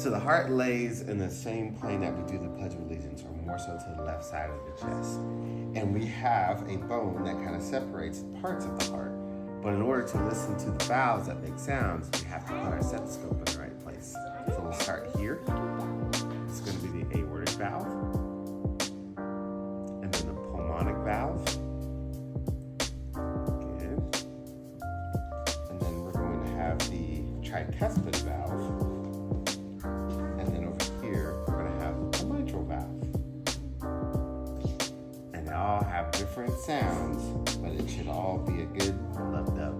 So the heart lays in the same plane that we do the Pledge of Allegiance, or more so to the left side of the chest. And we have a bone that kind of separates parts of the heart. But in order to listen to the valves that make sounds, we have to put our stethoscope in the right place. So we'll start here. It's going to be the aortic valve, and then the pulmonic valve. Good. And then we're going to have the tricuspid valve. And then over here, we're going to have the mitral valve. And they all have different sounds, but it should all be a good loved up